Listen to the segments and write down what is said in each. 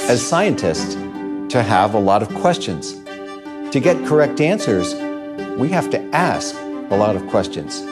as scientists, to have a lot of questions. To get correct answers, we have to ask a lot of questions.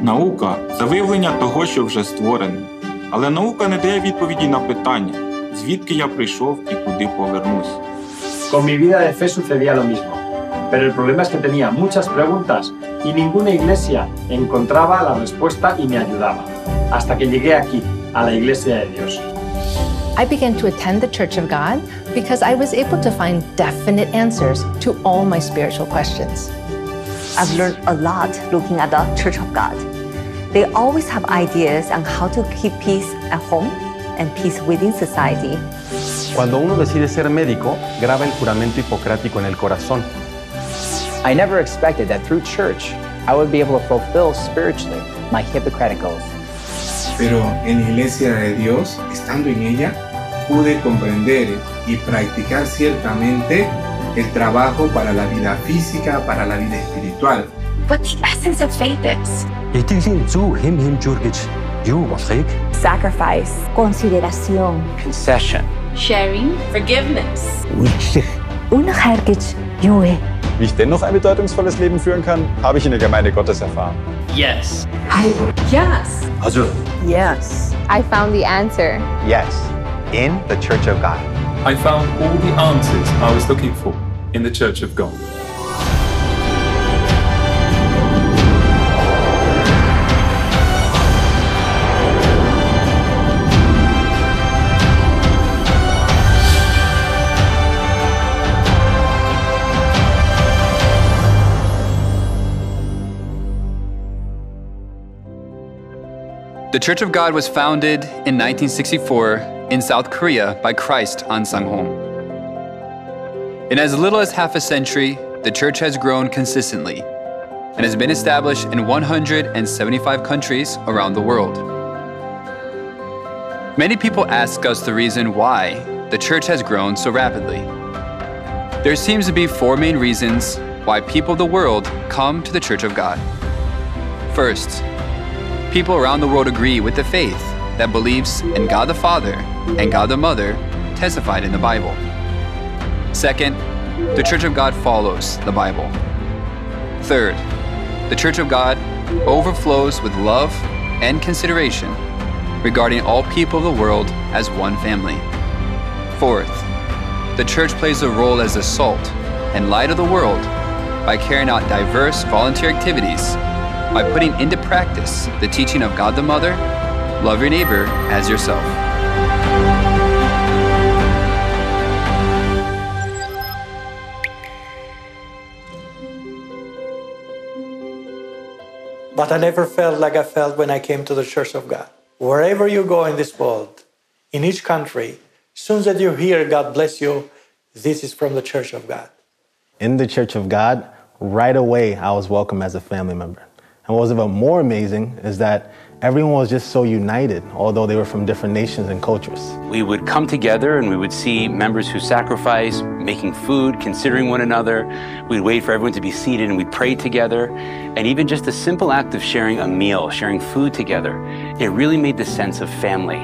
Наука – це виявлення того, що вже створено. Але наука не дає відповіді на питання, звідки я прийшов і куди повернусь. Con mi vida de fe sucedía lo mismo, pero el problema es que tenía muchas preguntas y ninguna iglesia encontraba la respuesta y me ayudaba, hasta que llegué aquí, a la Iglesia de Dios. I began to attend the Church of God because I was able to find definite answers to all my spiritual questions. I've learned a lot looking at the Church of God. They always have ideas on how to keep peace at home and peace within society. Cuando uno decide ser médico, graba el juramento hipocrático en el corazón. I never expected that through church, I would be able to fulfill spiritually my Hippocratic oath. Pero en la Iglesia de Dios, estando en ella, pude comprender y practicar ciertamente el trabajo para la vida física, para la vida espiritual. What the essence of faith is. Sacrifice, consideración, Concession. Sharing, forgiveness. Wie ich dennoch ein bedeutungsvolles Leben führen kann, habe ich in der Gemeinde Gottes erfahren. Yes. yes, Also, yes. I found the answer. Yes, in the Church of God. I found all the answers I was looking for in the Church of God. The Church of God was founded in 1964 in South Korea by Christ on Sang-hong. In as little as half a century, the church has grown consistently and has been established in 175 countries around the world. Many people ask us the reason why the church has grown so rapidly. There seems to be four main reasons why people of the world come to the Church of God. First, people around the world agree with the faith that believes in God the Father and God the Mother testified in the Bible. Second, the Church of God follows the Bible. Third, the Church of God overflows with love and consideration regarding all people of the world as one family. Fourth, the church plays a role as the salt and light of the world by carrying out diverse volunteer activities, by putting into practice the teaching of God the Mother, love your neighbor as yourself. But I never felt like I felt when I came to the Church of God. Wherever you go in this world, in each country, as soon as you hear God bless you, this is from the Church of God. In the Church of God, right away, I was welcome as a family member. And what was even more amazing is that everyone was just so united, although they were from different nations and cultures. We would come together and we would see members who sacrifice, making food, considering one another. We'd wait for everyone to be seated and we'd pray together. And even just a simple act of sharing a meal, sharing food together, it really made the sense of family.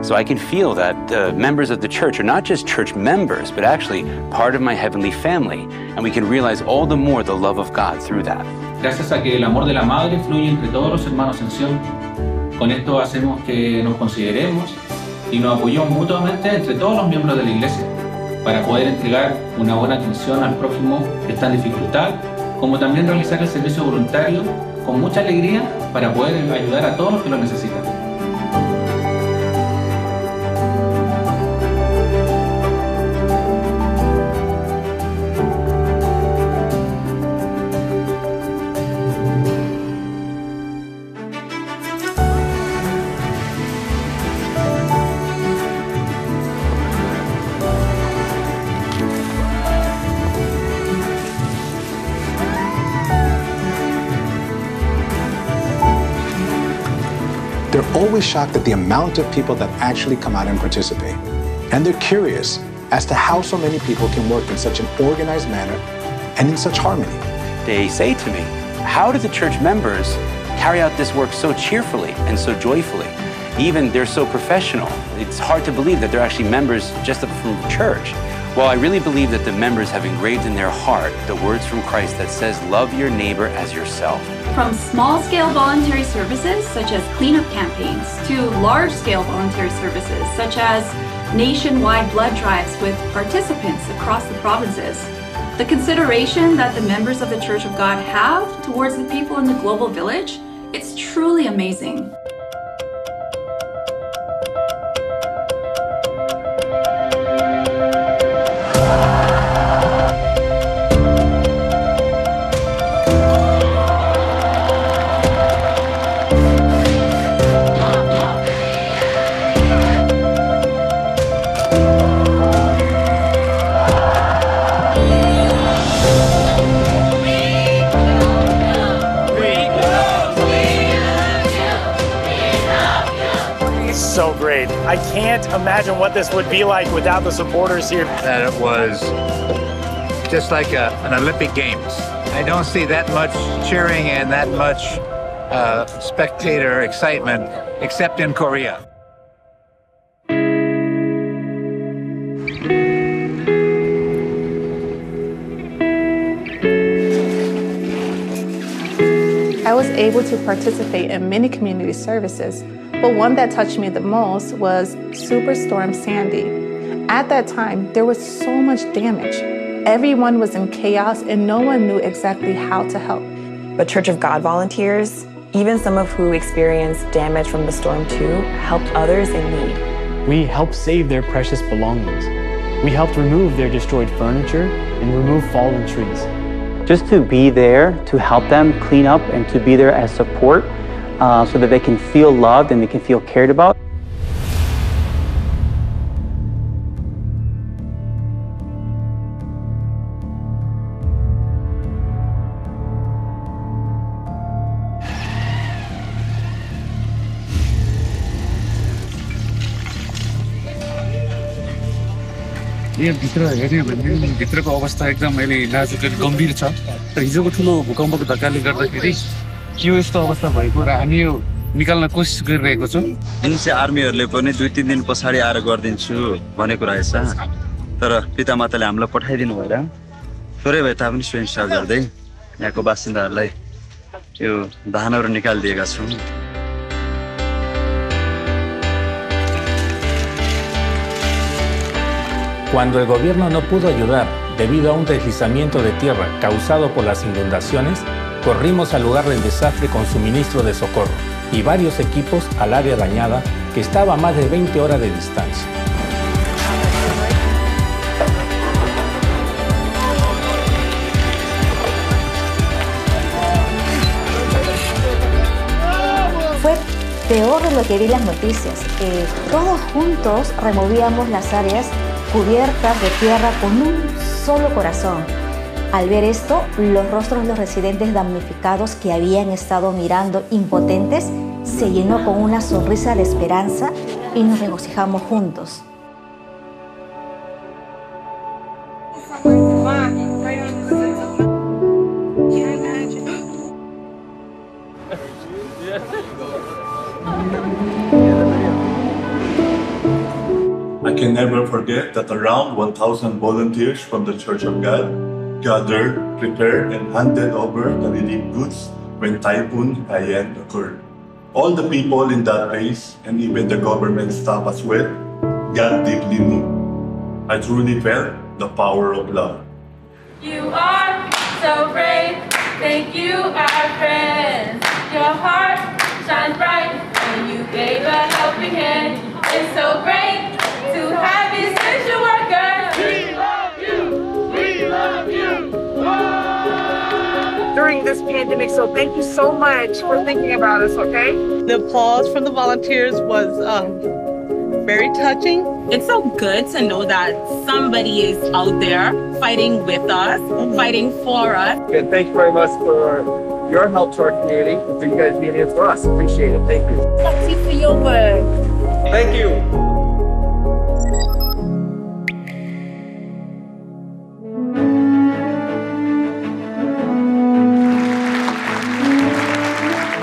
So I can feel that the members of the church are not just church members, but actually part of my heavenly family. And we can realize all the more the love of God through that. Gracias a que el amor de la madre fluye entre todos los hermanos en Sion, con esto hacemos que nos consideremos y nos apoyemos mutuamente entre todos los miembros de la iglesia para poder entregar una buena atención al prójimo que está en dificultad, como también realizar el servicio voluntario con mucha alegría para poder ayudar a todos los que lo necesitan. They're always shocked at the amount of people that actually come out and participate. And they're curious as to how so many people can work in such an organized manner and in such harmony. They say to me, how do the church members carry out this work so cheerfully and so joyfully? Even they're so professional. It's hard to believe that they're actually members just from church. Well, I really believe that the members have engraved in their heart the words from Christ that says, love your neighbor as yourself. From small-scale voluntary services, such as cleanup campaigns, to large-scale voluntary services, such as nationwide blood drives with participants across the provinces. The consideration that the members of the Church of God have towards the people in the global village, it's truly amazing. So great. I can't imagine what this would be like without the supporters here. That it was just like an Olympic Games. I don't see that much cheering and that much spectator excitement except in Korea. I was able to participate in many community services, but one that touched me the most was Superstorm Sandy. At that time, there was so much damage. Everyone was in chaos and no one knew exactly how to help. But Church of God volunteers, even some of who experienced damage from the storm too, helped others in need. We helped save their precious belongings. We helped remove their destroyed furniture and remove fallen trees. Just to be there to help them clean up and to be there as support so that they can feel loved and they can feel cared about. भित्रको अवस्था एकदम अहिले नाजुक गम्भीर छ र हिजोको ठुलो भूकम्पको धक्काले गर्दाखेरि यो यस्तो अवस्था भएको र हामी यो निकाल्न कोसिस गरिरहेको छौं। एनसी आर्मीहरुले पनि 2-3 दिन पछाडी आएर गर्दिन्छु भनेको रहेछ तर पितामाताले हामीलाई पठाइदिनु भएर थोरै भए तापनि स्वयंसेवा गर्दै यहाँको बासिन्दाहरुलाई यो धानहरु निकाल्दिएका छौं। Cuando el gobierno no pudo ayudar debido a un deslizamiento de tierra causado por las inundaciones, corrimos al lugar del desastre con suministro de socorro y varios equipos al área dañada que estaba a más de 20 horas de distancia. Fue peor de lo que vi en las noticias. Todos juntos removíamos las áreas cubiertas de tierra con un solo corazón. Al ver esto, los rostros de los residentes damnificados que habían estado mirando impotentes se llenó con una sonrisa de esperanza y nos regocijamos juntos. I can never forget that around 1,000 volunteers from the Church of God gathered, prepared, and handed over the relief goods when Typhoon Haiyan occurred. All the people in that place, and even the government staff as well, got deeply moved. I truly felt the power of love. You are so brave. Thank you, our friends. Your heart shines bright, and you gave a helping hand. It's so great to have essential workers. We love you. We love you. During this pandemic, so thank you so much for thinking about us, okay? The applause from the volunteers was very touching. It's so good to know that somebody is out there fighting with us, fighting for us. And thank you very much for your help to our community, for you guys being here for us. Appreciate it. Thank you. Merci for your work. Thank you.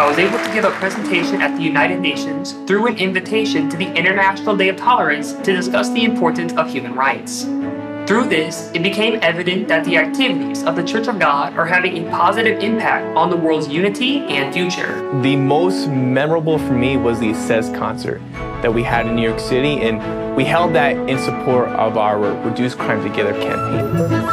I was able to give a presentation at the United Nations through an invitation to the International Day of Tolerance to discuss the importance of human rights. Through this, it became evident that the activities of the Church of God are having a positive impact on the world's unity and future. The most memorable for me was the Says concert that we had in New York City, and we held that in support of our Reduce Crime Together campaign.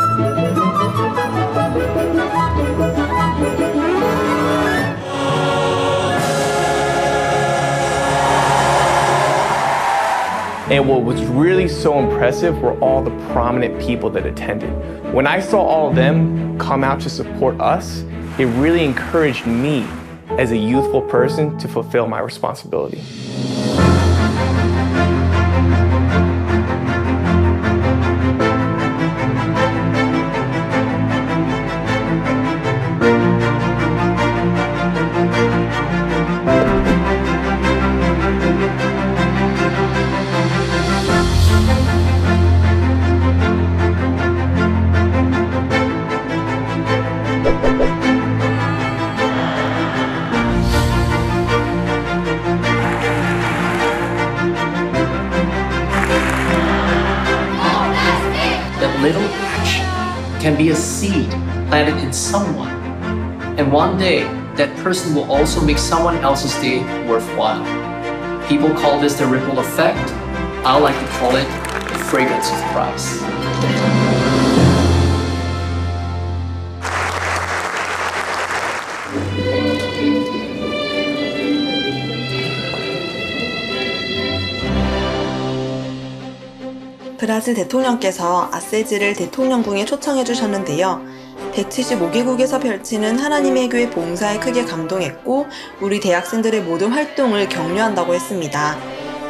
And what was really so impressive were all the prominent people that attended. When I saw all of them come out to support us, it really encouraged me as a youthful person to fulfill my responsibility. Little action can be a seed planted in someone, and one day that person will also make someone else's day worthwhile. People call this the ripple effect. I like to call it the fragrance of Christ. 브라질 대통령께서 아세지를 대통령궁에 초청해 주셨는데요. 175개국에서 펼치는 하나님의 교회 봉사에 크게 감동했고 우리 대학생들의 모든 활동을 격려한다고 했습니다.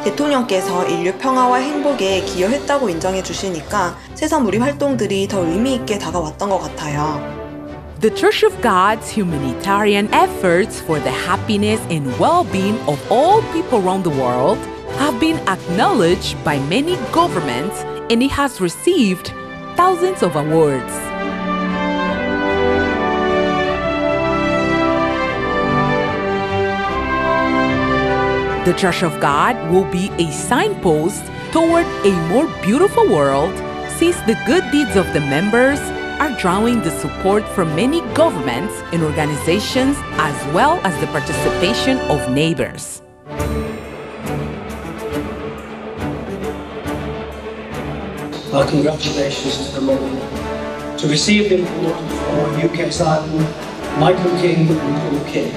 대통령께서 인류 평화와 행복에 기여했다고 인정해 주시니까 세상 우리 활동들이 더 의미 있게 다가왔던 것 같아요. The Church of God's humanitarian efforts for the happiness and well-being of all people around the world have been acknowledged by many governments, and it has received thousands of awards. The Church of God will be a signpost toward a more beautiful world, since the good deeds of the members are drawing the support from many governments and organizations, as well as the participation of neighbors. Our congratulations to the Lord. To receive the award for UK son, Michael King and Paul King.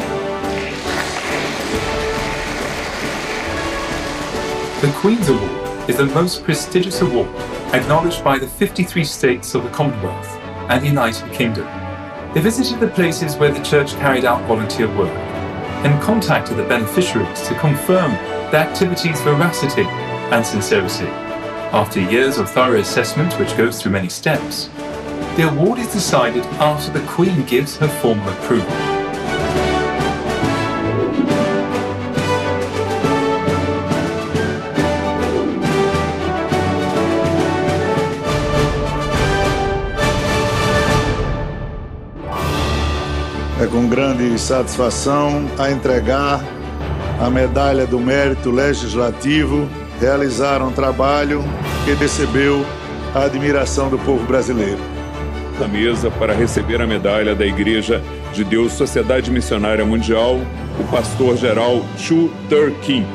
The Queen's Award is the most prestigious award acknowledged by the 53 states of the Commonwealth and the United Kingdom. They visited the places where the Church carried out volunteer work and contacted the beneficiaries to confirm the activity's veracity and sincerity. After years of thorough assessment, which goes through many steps, the award is decided after the Queen gives her formal approval. É com grande satisfação a entregar a Medalha do Mérito Legislativo. Realizaram um trabalho que recebeu a admiração do povo brasileiro. Na mesa para receber a medalha da Igreja de Deus Sociedade Missionária Mundial, o pastor-geral Chu Ter-Kim.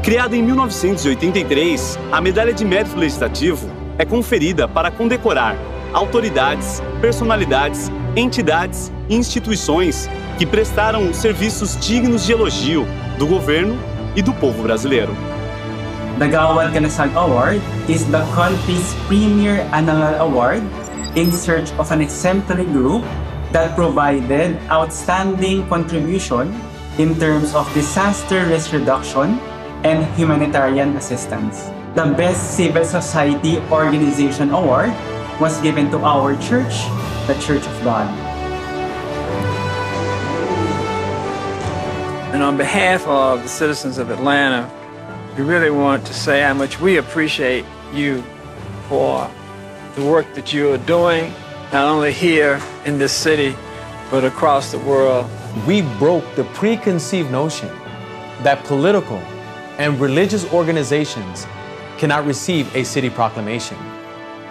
Criada em 1983, a Medalha de Mérito Legislativo é conferida para condecorar autoridades, personalidades, entidades e instituições que prestaram serviços dignos de elogio do governo e do povo brasileiro. The Gawad Kanasag Award is the country's premier annual award in search of an exemplary group that provided outstanding contribution in terms of disaster risk reduction and humanitarian assistance. The Best Civil Society Organization Award was given to our church, the Church of God. And on behalf of the citizens of Atlanta, we really want to say how much we appreciate you for the work that you are doing, not only here in this city, but across the world. We broke the preconceived notion that political and religious organizations cannot receive a city proclamation.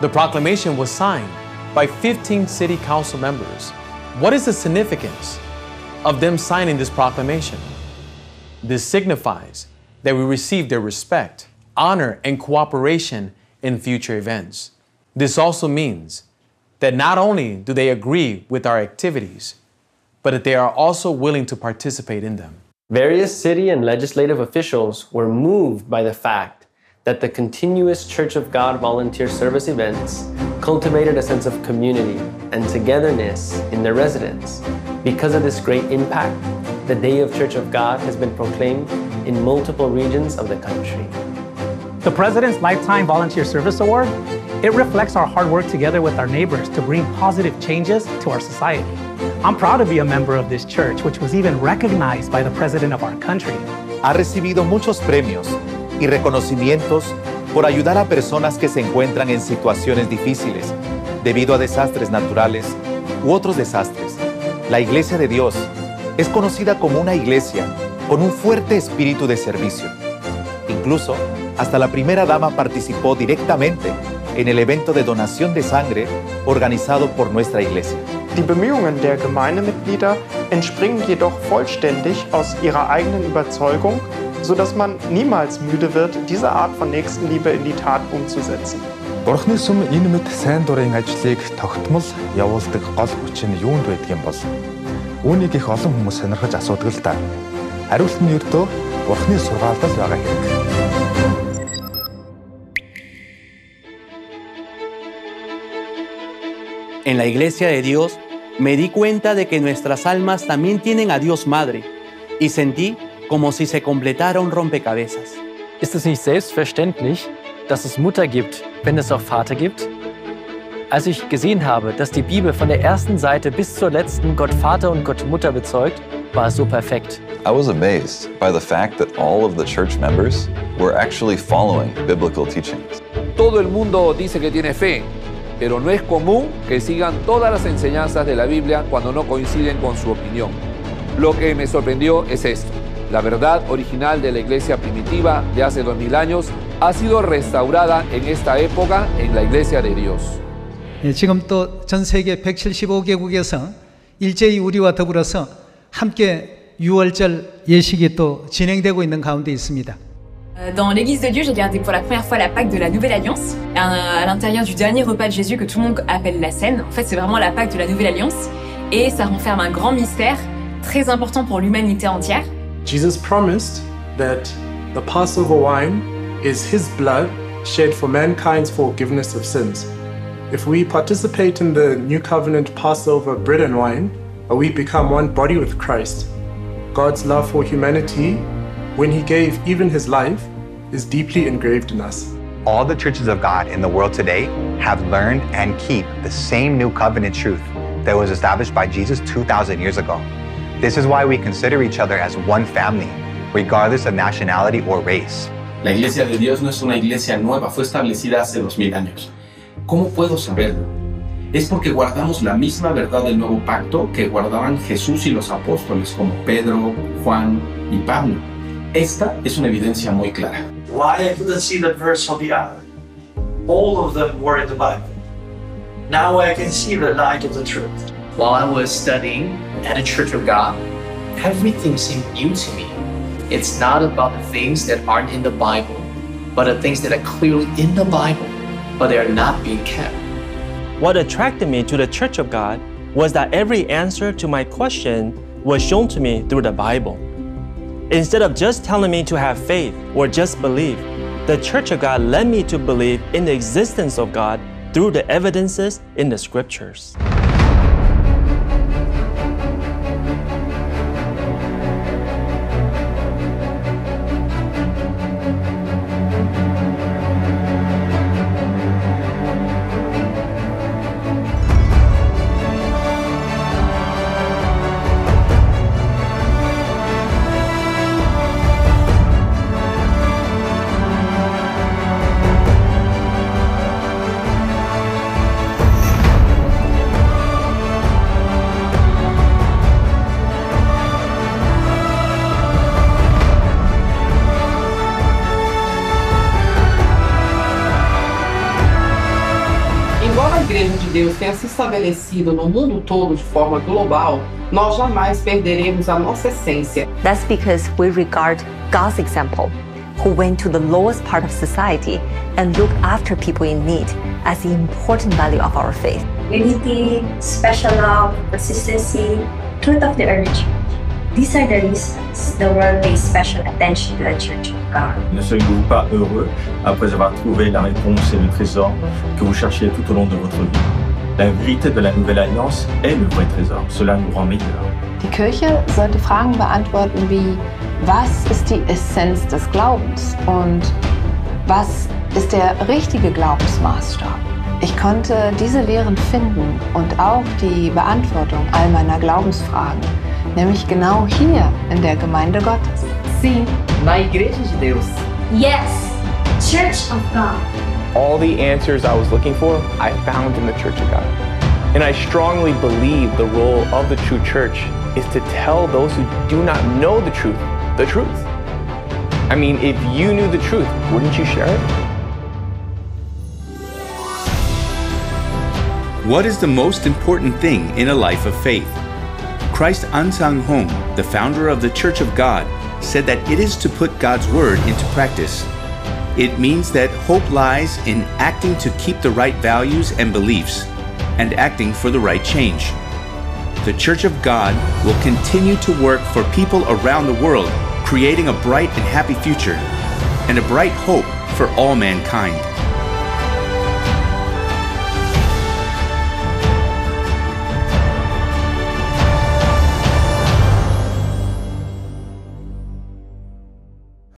The proclamation was signed by 15 city council members. What is the significance of them signing this proclamation? This signifies that we receive their respect, honor, and cooperation in future events. This also means that not only do they agree with our activities, but that they are also willing to participate in them. Various city and legislative officials were moved by the fact that the continuous Church of God volunteer service events cultivated a sense of community and togetherness in their residents. Because of this great impact, the Day of Church of God has been proclaimed in multiple regions of the country. The President's Lifetime Volunteer Service Award, it reflects our hard work together with our neighbors to bring positive changes to our society. I'm proud to be a member of this church, which was even recognized by the President of our country. Ha recibido muchos premios y reconocimientos por ayudar a personas que se encuentran en situaciones difíciles debido a desastres naturales u otros desastres. La Iglesia de Dios es conocida como una iglesia con un fuerte espíritu de servicio. Incluso, hasta la primera dama participó directamente en el evento de donación de sangre organizado por nuestra iglesia. Die Bemühungen der Gemeindemitglieder entspringen jedoch vollständig aus ihrer eigenen Überzeugung, sodass man niemals müde wird, diese Art von Nächstenliebe in die Tat umzusetzen. Бурхны сүм энэ мэд сайн дурын ажлыг тогтмол явуулдаг гол хүч нь юунд байдаг юм бол үүнийг их олон хүмүүс сонирхож асуудаг л да. Хариулт нь ердөө Бурхны сургаалд л байгаа хэрэг. En la Iglesia de Dios me di cuenta de que nuestras almas también tienen a Dios Madre y sentí como si se completara un rompecabezas. Ist es nicht selbstverständlich, dass es Mutter gibt, wenn es auch Vater gibt? Als ich gesehen habe, dass die Bibel von der ersten Seite bis zur letzten Gott Vater und Gott Mutter bezeugt, war es so perfekt. I was amazed by the fact that all of the church members were actually following biblical teachings. Todo el mundo dice que tiene fe, pero no es común que sigan todas las enseñanzas de la Biblia cuando no coinciden con su opinión. Lo que me sorprendió es esto. La verdad original de la iglesia primitiva de hace 2000 años ha sido restaurada en esta época en la iglesia de Dios. 지금 또 전 세계 175개국에서 일제히 우리와 더불어서 함께 6월절 예식이 또 진행되고 있는 가운데 있습니다. Dans l'Église de Dieu, j'ai gardé pour la première fois la Pâque de la Nouvelle Alliance, à l'intérieur du dernier repas de Jésus que tout le monde appelle la Cène. En fait, c'est vraiment la Pâque de la Nouvelle Alliance, et ça renferme un grand mystère très important pour l'humanité entière. Jesus promised that the Passover wine is His blood shed for mankind's forgiveness of sins. If we participate in the New Covenant Passover bread and wine, we become one body with Christ. God's love for humanity, when He gave even His life, is deeply engraved in us. All the churches of God in the world today have learned and keep the same new covenant truth that was established by Jesus 2,000 years ago. This is why we consider each other as one family, regardless of nationality or race. La Iglesia de Dios no es una iglesia nueva, fue establecida hace 2000 años. ¿Cómo puedo saberlo? Es porque guardamos la misma verdad del nuevo pacto que guardaban Jesús y los apóstoles como Pedro, Juan y Pablo. Esta es una evidencia muy clara. Why I couldn't see that verse on the island? All of them were in the Bible. Now I can see the light of the truth. While I was studying at the Church of God, everything seemed new to me. It's not about the things that aren't in the Bible, but the things that are clearly in the Bible, but they are not being kept. What attracted me to the Church of God was that every answer to my question was shown to me through the Bible. Instead of just telling me to have faith or just believe, the Church of God led me to believe in the existence of God through the evidences in the scriptures. Igreja de Deus tenha se estabelecido no mundo todo de forma global, nós jamais perderemos a nossa essência. That's because we regard God's example, who went to the lowest part of society and looked after people in need, as the important value of our faith. Unity, special love, consistency, truth of the early church. These are the reasons the world pays special attention to the Church of God. Ne seriez-vous pas heureux après avoir trouvé la réponse et le trésor que vous cherchiez tout au long de votre vie? La vérité de la Nouvelle Alliance est le vrai trésor. Cela nous rend meilleurs. Die Kirche sollte Fragen beantworten wie: Was ist die Essenz des Glaubens und was ist der richtige Glaubensmaßstab? Ich konnte diese Lehren finden und auch die Beantwortung all meiner Glaubensfragen, nämlich genau hier in der Gemeinde Gottes. Sim, na Igreja de Deus. Yes, Church of God. All the answers I was looking for, I found in the Church of God. And I strongly believe the role of the true church is to tell those who do not know the truth. I mean, if you knew the truth, wouldn't you share it? What is the most important thing in a life of faith? Christ Ansang Hong, the founder of the Church of God, said that it is to put God's word into practice. It means that hope lies in acting to keep the right values and beliefs, and acting for the right change. The Church of God will continue to work for people around the world, creating a bright and happy future, and a bright hope for all mankind.